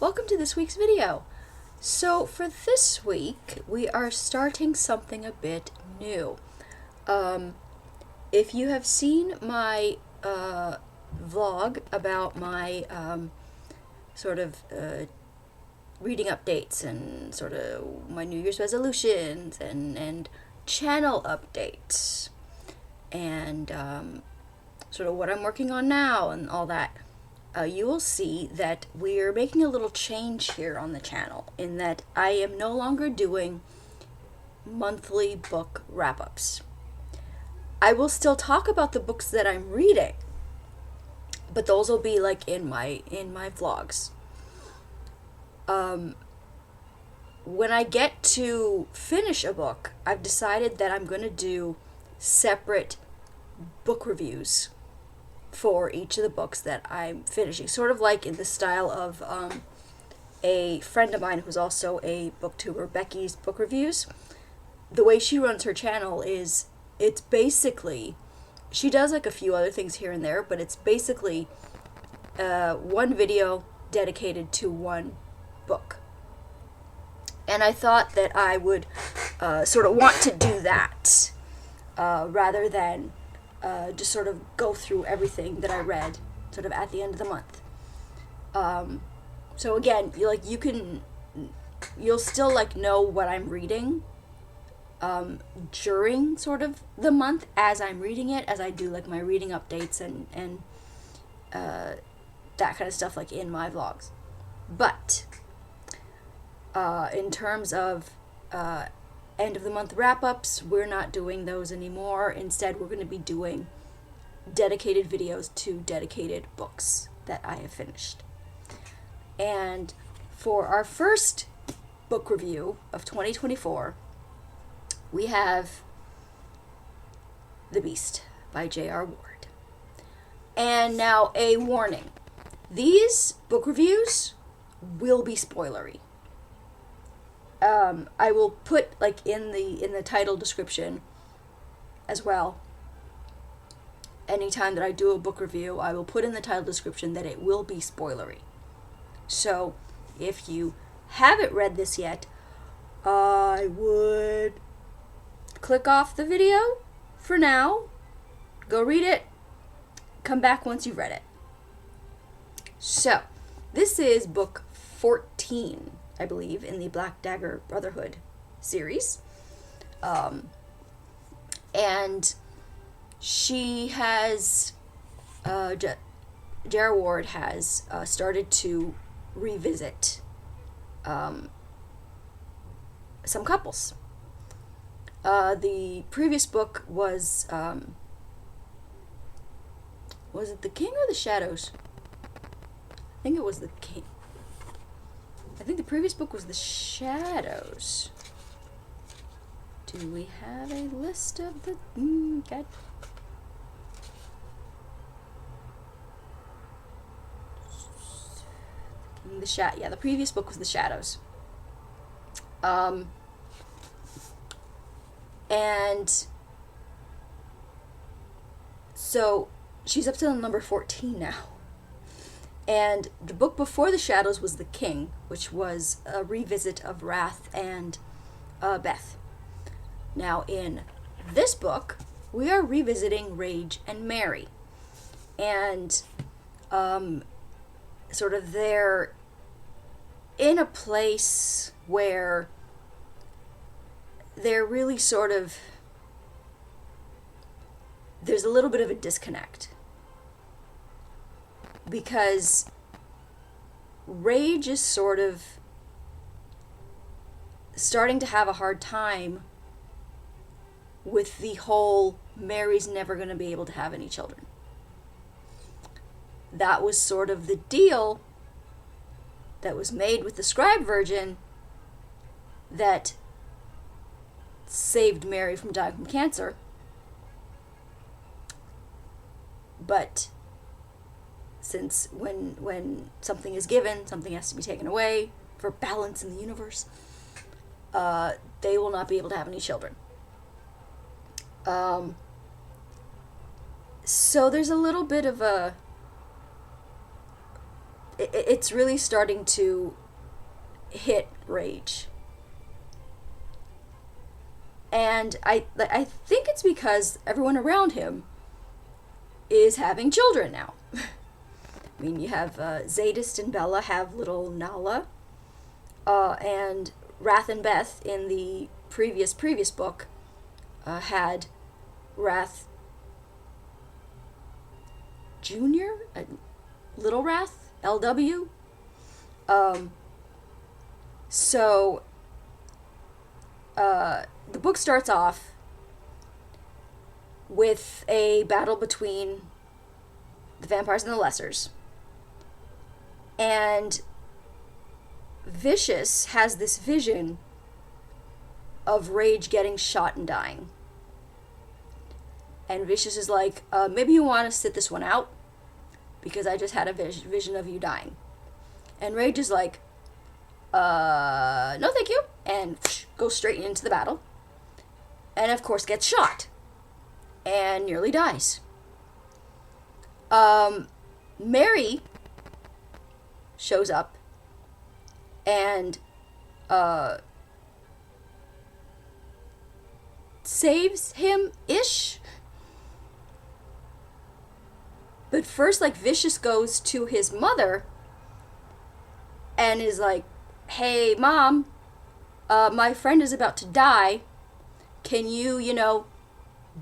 Welcome to this week's video. So for this week, we are starting something a bit new. If you have seen my vlog about my reading updates and sort of my New Year's resolutions and channel updates and sort of what I'm working on now and all that, you will see that we're making a little change here on the channel in that I am no longer doing monthly book wrap-ups. I will still talk about the books that I'm reading, but those will be like in my vlogs. When I get to finish a book, I've decided that I'm going to do separate book reviews for each of the books that I'm finishing, sort of like in the style of a friend of mine who's also a booktuber, Becky's Book Reviews. The way she runs her channel is, it's basically, she does like a few other things here and there, but it's basically one video dedicated to one book. And I thought that I would sort of want to do that rather than just sort of go through everything that I read sort of at the end of the month. So again, you'll still like know what I'm reading during sort of the month as I'm reading it, as I do like my reading updates and that kind of stuff like in my vlogs. But in terms of end of the month wrap-ups, we're not doing those anymore. Instead, we're going to be doing dedicated videos to dedicated books that I have finished. And for our first book review of 2024, we have The Beast by J.R. Ward. And now a warning. These book reviews will be spoilery. I will put like in the title description as well. Anytime that I do a book review, I will put in the title description that it will be spoilery. So if you haven't read this yet, I would click off the video for now, go read it, come back once you've read it. So this is book 14, I believe, in the Black Dagger Brotherhood series. And she has, J.R. Ward has started to revisit some couples. The previous book was it The King or The Shadows? I think it was The King. I think the previous book was The Shadows. Do we have a list of the... God. Yeah, the previous book was The Shadows. And so she's up to number 14 now. And the book before The Shadows was The King, which was a revisit of Wrath and Beth. Now in this book, we are revisiting Rage and Mary. And sort of they're in a place where they're really sort of, there's a little bit of a disconnect. Because Rage is sort of starting to have a hard time with the whole Mary's never going to be able to have any children. That was sort of the deal that was made with the scribe virgin that saved Mary from dying from cancer. But since when something is given, something has to be taken away for balance in the universe, they will not be able to have any children. So there's a little bit of a it's really starting to hit Rage. And I think it's because everyone around him is having children now. I mean, you have Zadist and Bella have little Nala, and Wrath and Beth in the previous book had Wrath Junior, Little Wrath, LW. So the book starts off with a battle between the vampires and the Lessers. And Vicious has this vision of Rage getting shot and dying. And Vicious is like, maybe you want to sit this one out, because I just had a vision of you dying. And Rage is like, no thank you, and goes straight into the battle. And of course gets shot. And nearly dies. Mary shows up and saves him-ish. But first, like, Vicious goes to his mother and is like, hey, Mom, my friend is about to die. Can you,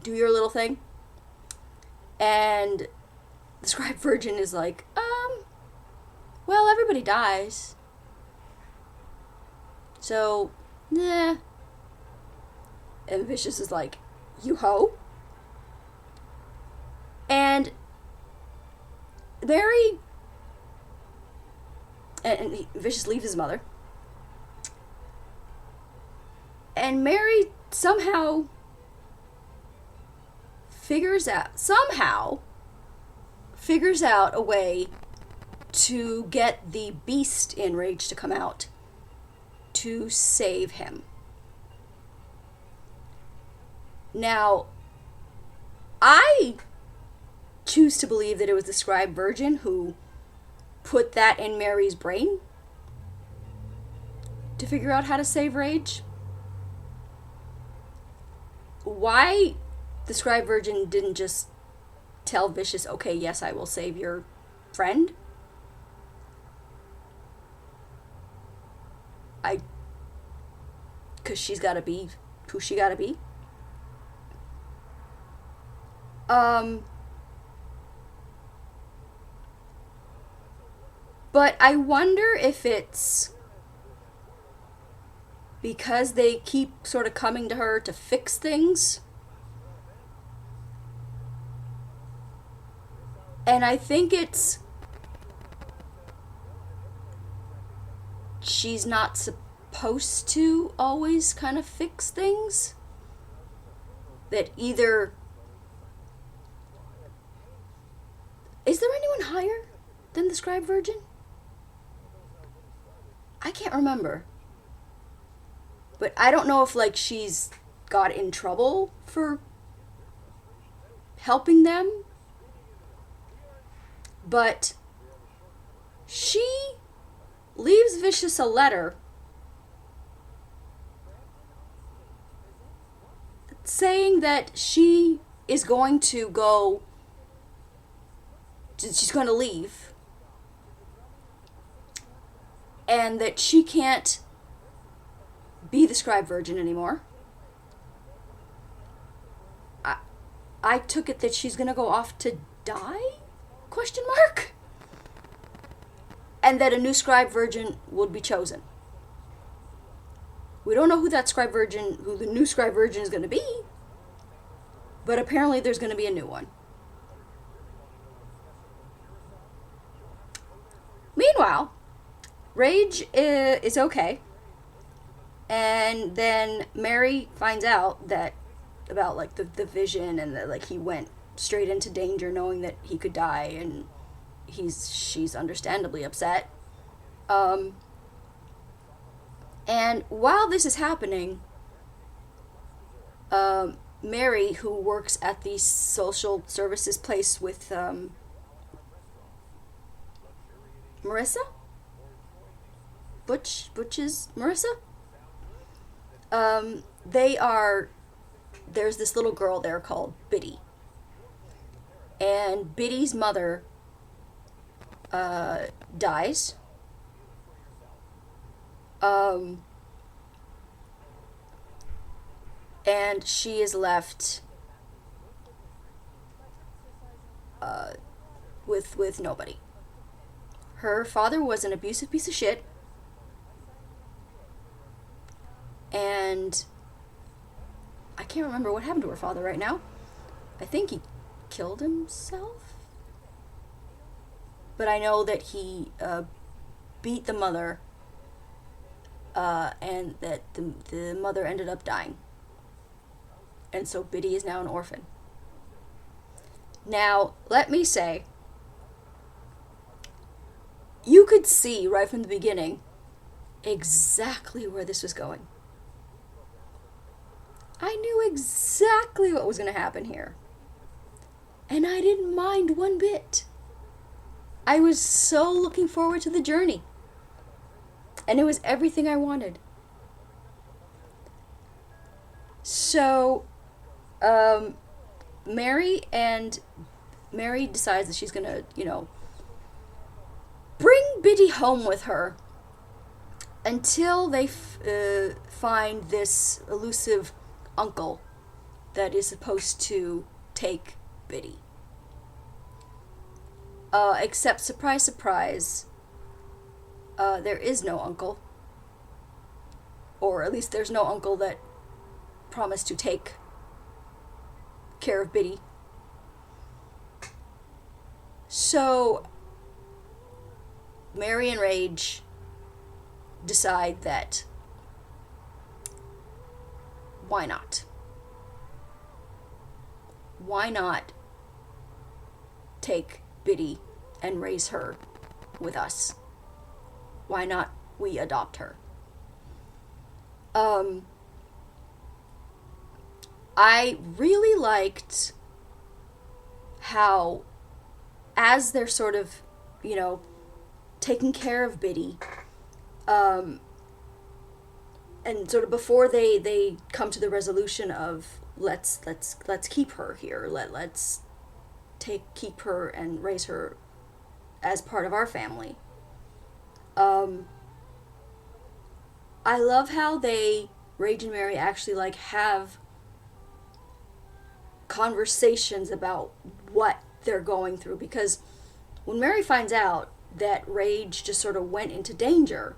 do your little thing? And the scribe virgin is like, well, everybody dies. So, nah. And Vicious is like, you hoe? And Mary, and Vicious leaves his mother. And Mary somehow figures out a way to get the beast in Rage to come out to save him. Now, I choose to believe that it was the scribe virgin who put that in Mary's brain to figure out how to save Rage. Why the scribe virgin didn't just tell Vicious, okay, yes, I will save your friend? Because she's got to be who she got to be. But I wonder if it's because they keep sort of coming to her to fix things. And I think it's she's not supposed to always kind of fix things. That either... Is there anyone higher than the scribe virgin? I can't remember. But I don't know if, like, she's got in trouble for helping them. But she leaves Vicious a letter saying that she is going to go... She's going to leave. And that she can't be the scribe virgin anymore. I took it that she's going to go off to die? ? And that a new scribe virgin would be chosen. We don't know who the new scribe virgin is going to be. But apparently there's going to be a new one. Meanwhile, Rage is okay. And then Mary finds out that about like the vision, and that like he went straight into danger knowing that he could die, and she's understandably upset. And while this is happening, Mary, who works at the social services place with Marissa? Butch's Marissa? They are, there's this little girl there called Biddy. And Biddy's mother dies. Um, and she is left with nobody. Her father was an abusive piece of shit, and I can't remember what happened to her father right now. I think he killed himself, but I know that he beat the mother, and that the mother ended up dying. And so Biddy is now an orphan. Now, let me say, you could see right from the beginning exactly where this was going. I knew exactly what was going to happen here. And I didn't mind one bit. I was so looking forward to the journey. And it was everything I wanted. So, Mary decides that she's gonna, bring Biddy home with her until they find this elusive uncle that is supposed to take Biddy. Except, surprise, surprise, there is no uncle. Or at least there's no uncle that promised to take care of Biddy. So, Mary and Rage decide that why not? Why not take Biddy and raise her with us? Why not we adopt her? I really liked how, as they're sort of, taking care of Biddy, and sort of before they come to the resolution of let's keep her here, let's keep her and raise her as part of our family. I love how Rage and Mary actually have conversations about what they're going through, because when Mary finds out that Rage just sort of went into danger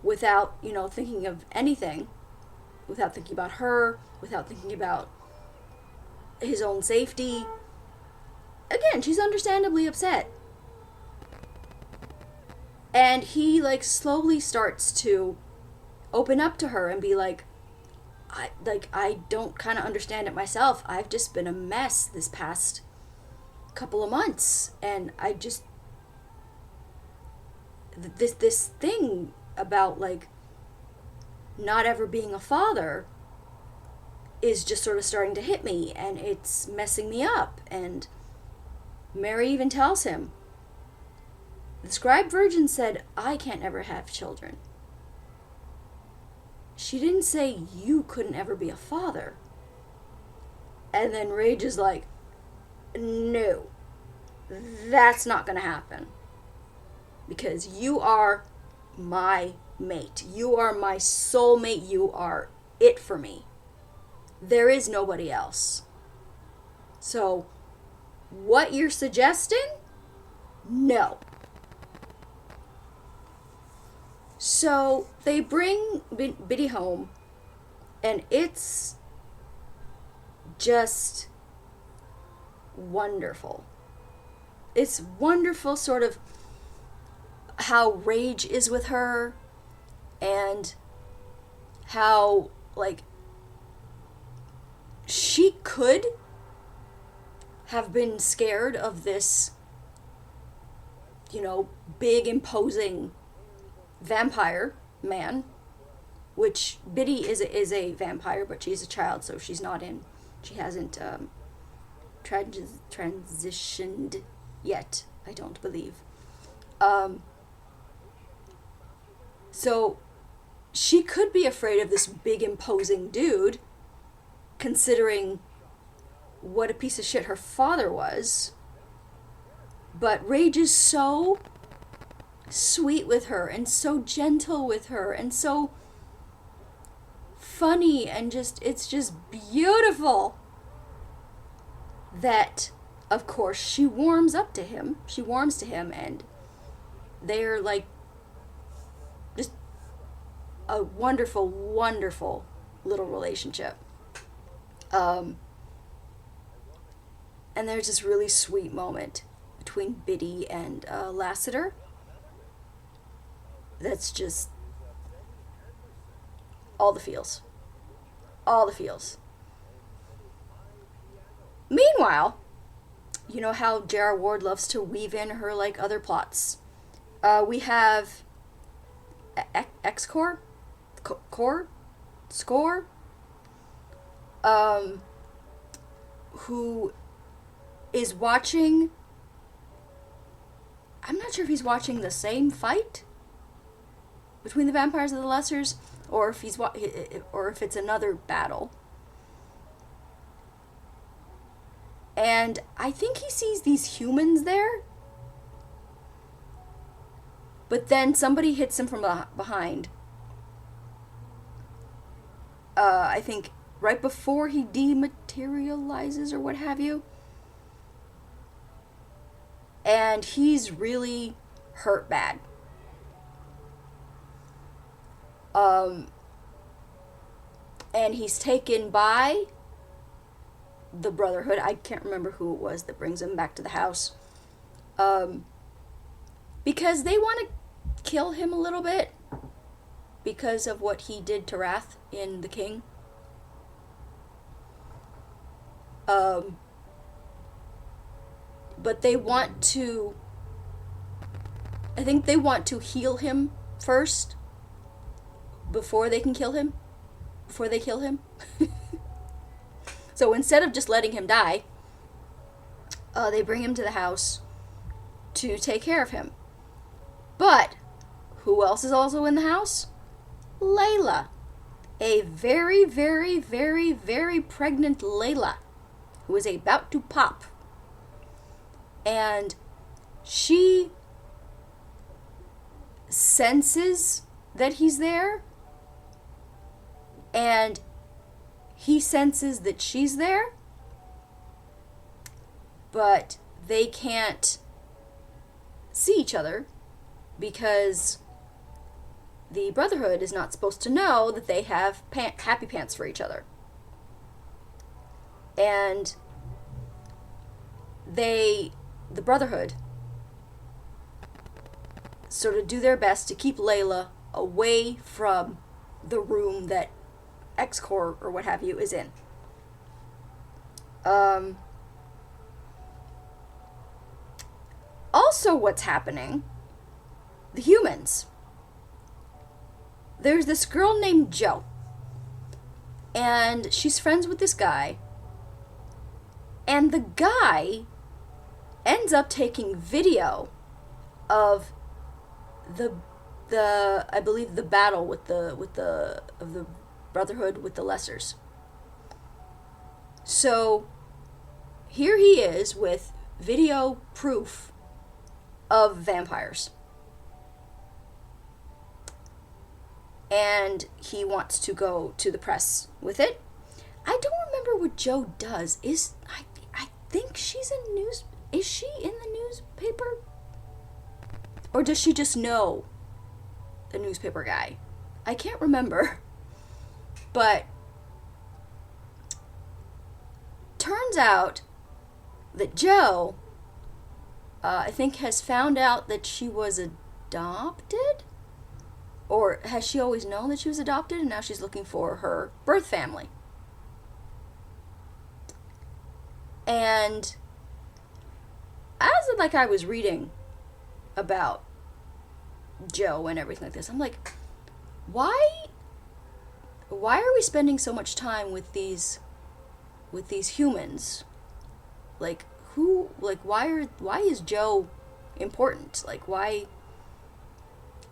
without, thinking of anything, without thinking about her, without thinking about his own safety, again, she's understandably upset. And he slowly starts to open up to her and be like, I don't kind of understand it myself. I've just been a mess this past couple of months, and I just this thing about not ever being a father is just sort of starting to hit me, and it's messing me up. And Mary even tells him, the scribe virgin said I can't ever have children. She didn't say you couldn't ever be a father. And then Rage is like, no, that's not gonna happen. Because you are my mate. You are my soulmate. You are it for me. There is nobody else. So, what you're suggesting? No. So, they bring Biddy home, and it's just wonderful. It's wonderful, sort of, how Rage is with her, and how, she could have been scared of this, big, imposing vampire man, which Biddy is a vampire, but she's a child, so she hasn't transitioned yet, I don't believe. So she could be afraid of this big imposing dude, considering what a piece of shit her father was. But Rage is so sweet with her and so gentle with her and so funny, and just, it's just beautiful that, of course, she warms up to him. She warms to him, and they're like just a wonderful, wonderful little relationship. And there's this really sweet moment between Biddy and Lassiter that's just all the feels. All the feels. Meanwhile, you know how J.R. Ward loves to weave in her, like, other plots. We have X-Core? Core? Score? Who is watching... I'm not sure if he's watching the same fight between the vampires and the Lessers, or if it's another battle. And I think he sees these humans there, but then somebody hits him from behind. I think right before he dematerializes or what have you. And he's really hurt bad. And he's taken by the Brotherhood. I can't remember who it was that brings him back to the house. Because they want to kill him a little bit because of what he did to Wrath in The King. But they want to... I think they want to heal him first before they can kill him. Before they kill him. So instead of just letting him die, they bring him to the house to take care of him. But who else is also in the house? Layla. A very, very, very, very pregnant Layla, who is about to pop. And she senses that he's there, and he senses that she's there, but they can't see each other because the Brotherhood is not supposed to know that they have happy pants for each other. And the Brotherhood sort of do their best to keep Layla away from the room that X-Core or what have you is in. Also, what's happening? The humans. There's this girl named Jo, and she's friends with this guy, and the guy ends up taking video of the I believe the battle with the Brotherhood with the Lessers. So here he is with video proof of vampires. And he wants to go to the press with it. I don't remember what Jo does. I think she's in news. Is she in the newspaper? Or does she just know the newspaper guy? I can't remember. But turns out that Jo, I think, has found out that she was adopted? Or has she always known that she was adopted and now she's looking for her birth family? And as I was reading about Jo and everything like this, I'm like, why are we spending so much time with these humans? Like, why is Jo important? Like, why?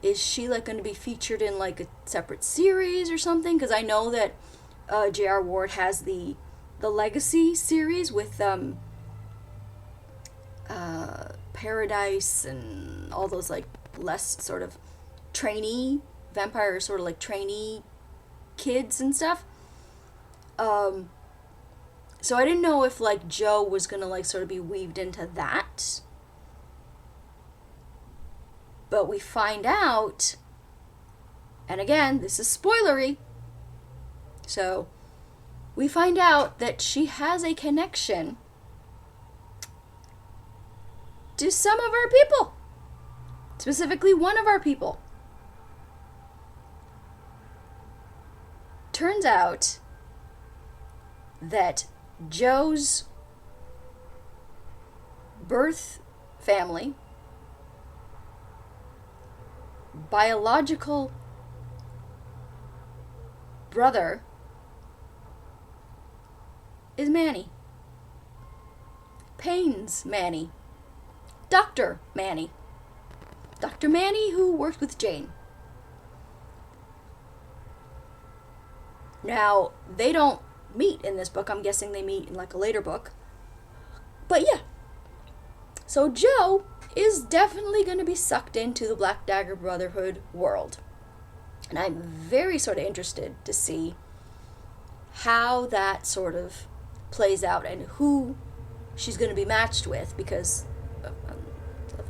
is she like going to be featured in like a separate series or something? Because I know that J.R. Ward has the Legacy series with Paradise and all those like less sort of trainee vampires, sort of like trainee kids and stuff. So I didn't know if like Jo was gonna like sort of be weaved into that. But we find out, and again, this is spoilery, so we find out that she has a connection to some of our people. Specifically, one of our people. Turns out that Jo's birth family, biological brother, is Manny. Payne's Manny. Dr. Manny. Dr. Manny, who worked with Jane. Now, they don't meet in this book. I'm guessing they meet in like a later book. But yeah. So Jo is definitely going to be sucked into the Black Dagger Brotherhood world. And I'm very sort of interested to see how that sort of plays out and who she's going to be matched with, because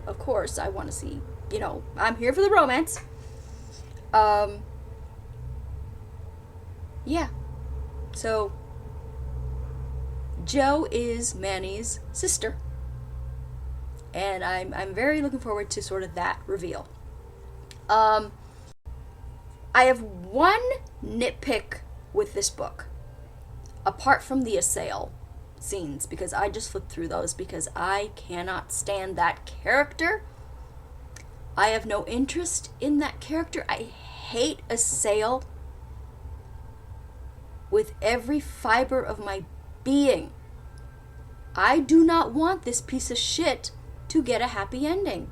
of course I want to see, you know, I'm here for the romance. Yeah. So Jo is Manny's sister. And I'm very looking forward to sort of that reveal. I have one nitpick with this book, apart from the Assail scenes, because I just flipped through those because I cannot stand that character. I have no interest in that character. I hate Assail with every fiber of my being. I do not want this piece of shit to get a happy ending,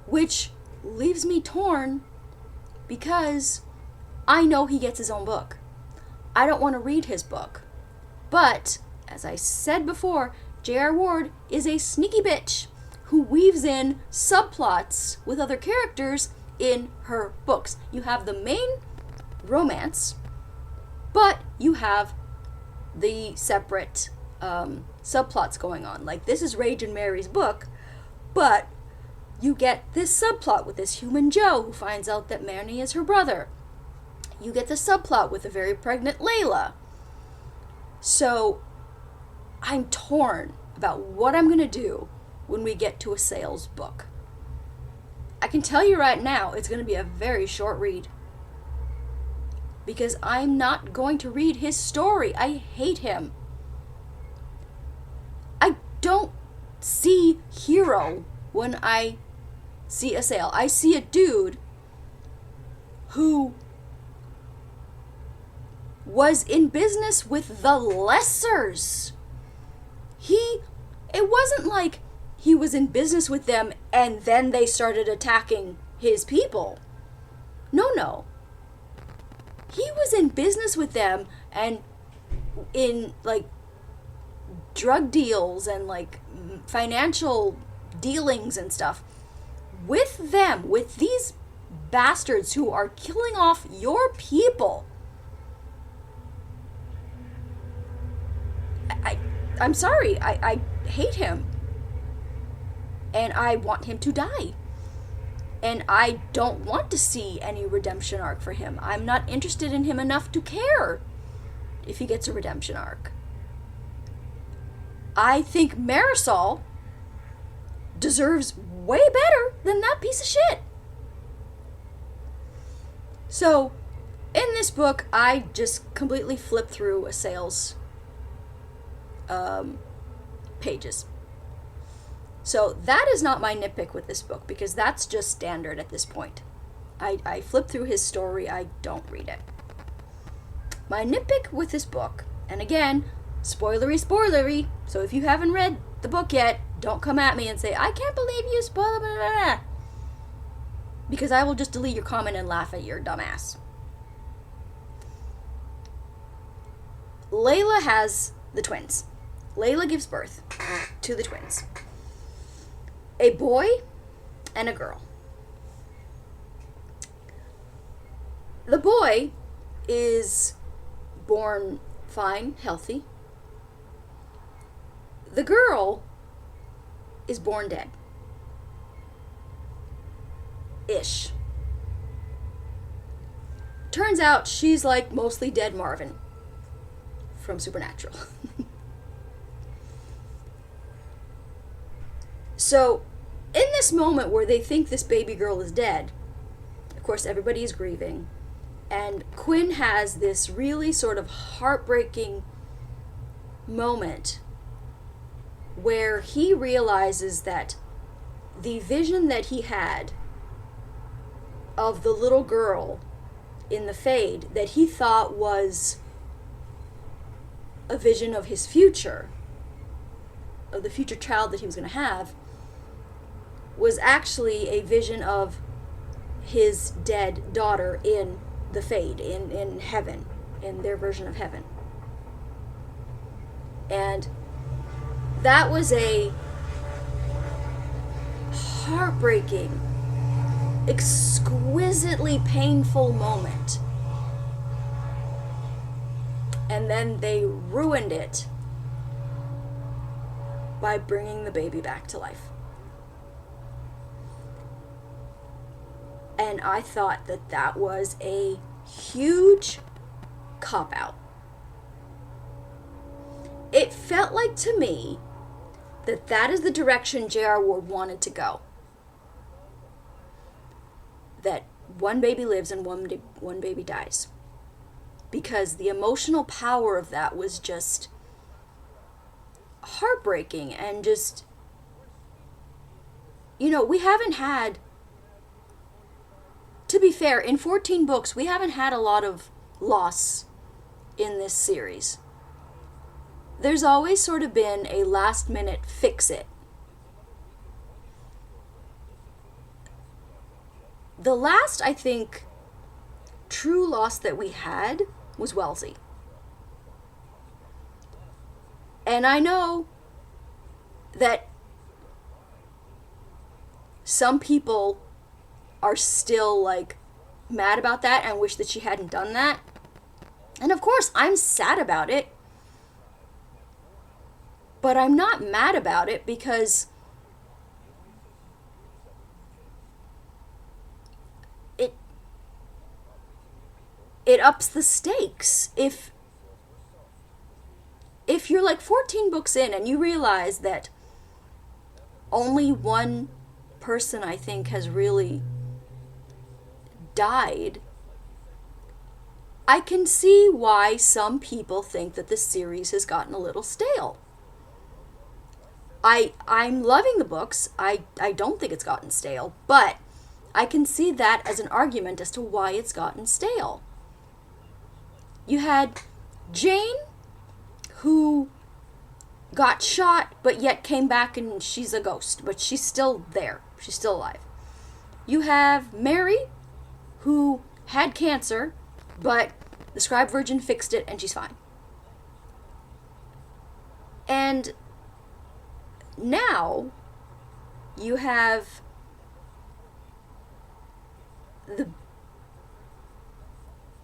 which leaves me torn because I know he gets his own book. I don't want to read his book. But, as I said before, J.R. Ward is a sneaky bitch who weaves in subplots with other characters in her books. You have the main romance, but you have the separate subplots going on. Like, this is Rage and Mary's book, but you get this subplot with this human Jo who finds out that Manny is her brother. You get the subplot with a very pregnant Layla. So, I'm torn about what I'm going to do when we get to Assail's book. I can tell you right now, it's going to be a very short read. Because I'm not going to read his story. I hate him. I don't see hero when I see Assail. I see a dude who was in business with the Lessers. It wasn't like he was in business with them and then they started attacking his people. No. He was in business with them and in like drug deals and like financial dealings and stuff with them, with these bastards who are killing off your people. I'm sorry, I hate him. And I want him to die. And I don't want to see any redemption arc for him. I'm not interested in him enough to care if he gets a redemption arc. I think Marisol deserves way better than that piece of shit. So, in this book, I just completely flipped through Assail's pages. So that is not my nitpick with this book, because that's just standard at this point. I flip through his story, I don't read it. My nitpick with this book, and again, spoilery, so if you haven't read the book yet, don't come at me and say, I can't believe you spoiled blah, blah, blah. because I will just delete your comment and laugh at your dumbass. Layla has the twins. Layla gives birth to the twins. A boy and a girl. The boy is born fine, healthy. The girl is born dead. Ish. Turns out she's like mostly dead Marvin from Supernatural. So, in this moment where they think this baby girl is dead, of course everybody is grieving, and Quinn has this really sort of heartbreaking moment where he realizes that the vision that he had of the little girl in the Fade that he thought was a vision of his future, of the future child that he was going to have, was actually a vision of his dead daughter in the Fade, in heaven, in their version of heaven. And that was a heartbreaking, exquisitely painful moment. And then they ruined it by bringing the baby back to life. And I thought that that was a huge cop-out. It felt like to me that that is the direction J.R. Ward wanted to go. That one baby lives and one baby dies. Because the emotional power of that was just heartbreaking and just, we haven't had, to be fair, in 14 books, we haven't had a lot of loss in this series. There's always sort of been a last minute fix it. The last, I think, true loss that we had was Wellesley. And I know that some people are still mad about that and wish that she hadn't done that. And of course, I'm sad about it. But I'm not mad about it because it ups the stakes. If you're 14 books in and you realize that only one person, I think, has really died, I can see why some people think that the series has gotten a little stale. I'm loving the books. I don't think it's gotten stale, but I can see that as an argument as to why it's gotten stale. You had Jane, who got shot, but yet came back and she's a ghost, but she's still there. She's still alive. You have Mary, who had cancer, but the scribe virgin fixed it and she's fine. And now you have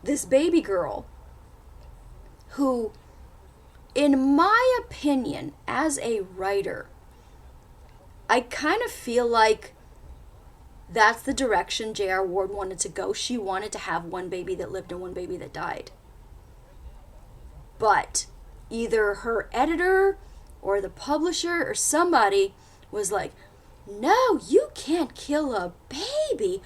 this baby girl who, in my opinion, as a writer, I kind of feel like that's the direction J.R. Ward wanted to go. She wanted to have one baby that lived and one baby that died. But either her editor or the publisher or somebody was like, no, you can't kill a baby.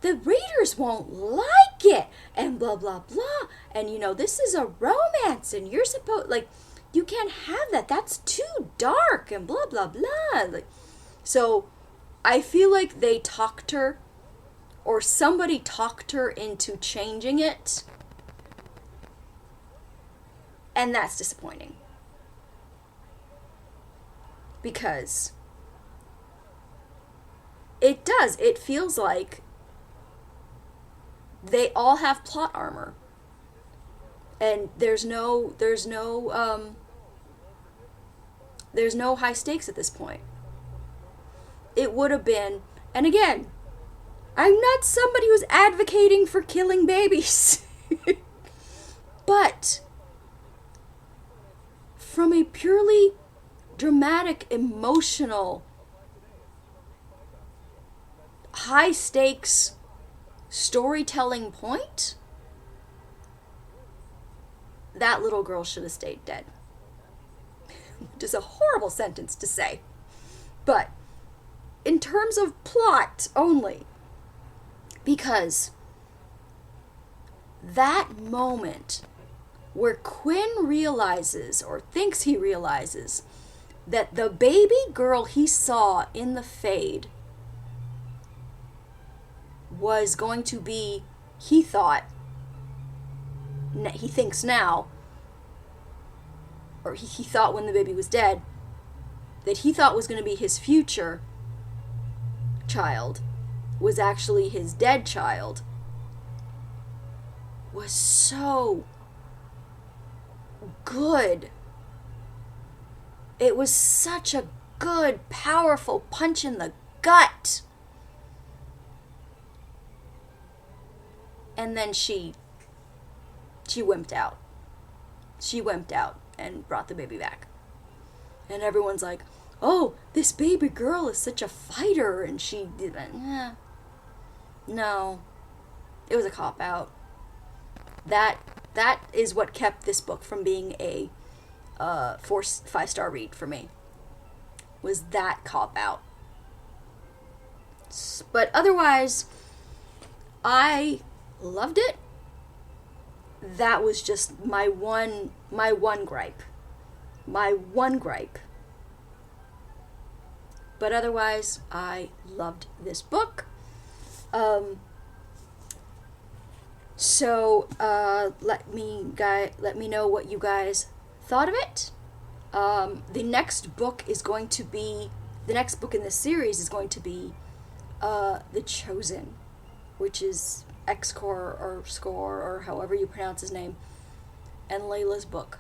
The readers won't like it. And blah, blah, blah. And, this is a romance and you're supposed, you can't have that. That's too dark and blah, blah, blah. So I feel like they talked her, or somebody talked her into changing it. And that's disappointing. Because it feels like They all have plot armor. And there's no high stakes at this point. It would have been, and again, I'm not somebody who's advocating for killing babies. But from a purely dramatic, emotional, high stakes storytelling point, that little girl should have stayed dead. Which is a horrible sentence to say. But in terms of plot only, because that moment where Quinn realizes, or thinks he realizes, that the baby girl he saw in the fade was going to be, he thinks now, or he thought when the baby was dead, that he thought was going to be his future child, was actually his dead child, was so good. It was such a good, powerful punch in the gut. And then she wimped out. She wimped out and brought the baby back. And everyone's like, oh, this baby girl is such a fighter. And she didn't. No. It was a cop-out. That is what kept this book from being a 5-star read for me. Was that cop-out. But otherwise, I loved it. That was just my one gripe. My one gripe. But otherwise, I loved this book. So let me know what you guys thought of it. The next book in this series is going to be The Chosen, which is X-Core or Score or however you pronounce his name, and Layla's book.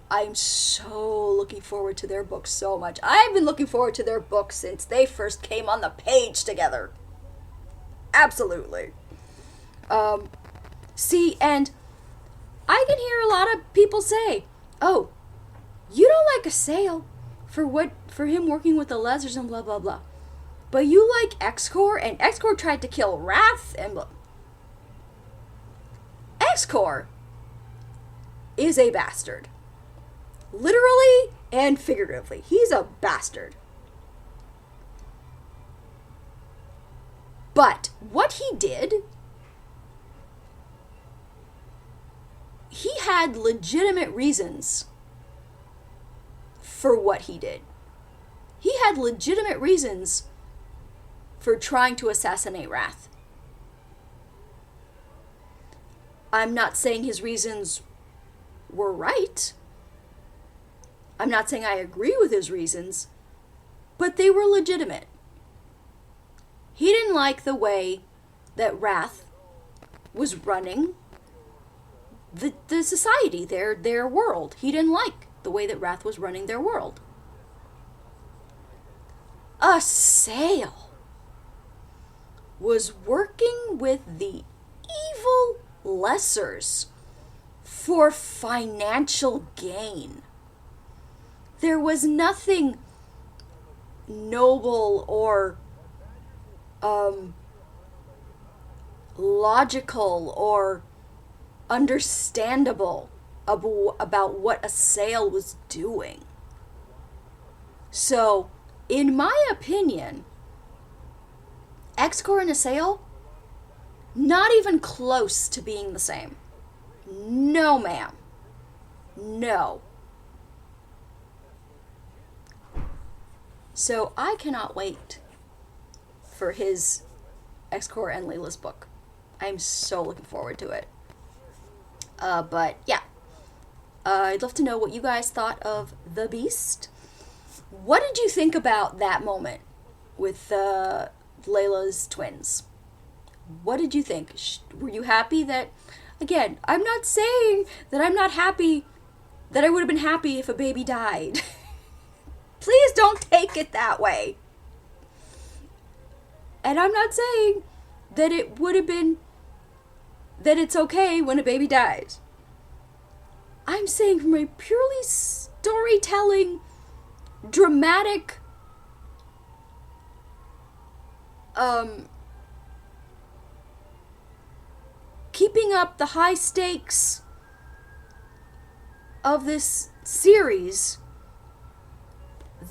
I'm so looking forward to their book so much. I've been looking forward to their book since they first came on the page together. Absolutely. See, and I can hear a lot of people say, oh, you don't like Assail for him working with the Lessers and blah, blah, blah. But you like X-Core, and X-Core tried to kill Wrath, and blah. X-Core is a bastard. Literally and figuratively. He's a bastard. But what he did, he had legitimate reasons for what he did. He had legitimate reasons for trying to assassinate Wrath. I'm not saying his reasons were right. I'm not saying I agree with his reasons, but they were legitimate. He didn't like the way that Wrath was running the society, their world. He didn't like the way that Wrath was running their world. Assail was working with the evil Lessers for financial gain. There was nothing noble or logical or understandable about what Assail was doing. So, in my opinion, X-Core and Assail, not even close to being the same. No, ma'am. No. So I cannot wait for his X-Core and Layla's book. I'm so looking forward to it. But yeah. I'd love to know what you guys thought of The Beast. What did you think about that moment with Layla's twins? What did you think? Were you happy that, again, I'm not saying that I'm not happy, that I would have been happy if a baby died. Please don't take it that way. And I'm not saying that it would have been, that it's okay when a baby dies. I'm saying from a purely storytelling, dramatic, keeping up the high stakes of this series,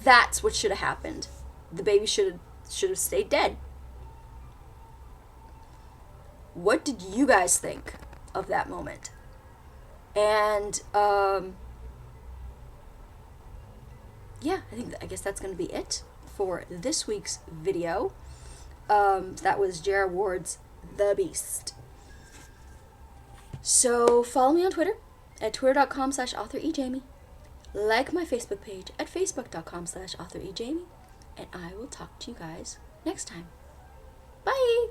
that's what should have happened. The baby should have stayed dead. What did you guys think of that moment? And yeah, I guess that's going to be it for this week's video. That was Jara Ward's The Beast. So follow me on Twitter at twitter.com/authorejamie. Like my Facebook page at facebook.com/authorejamie. And I will talk to you guys next time. Bye!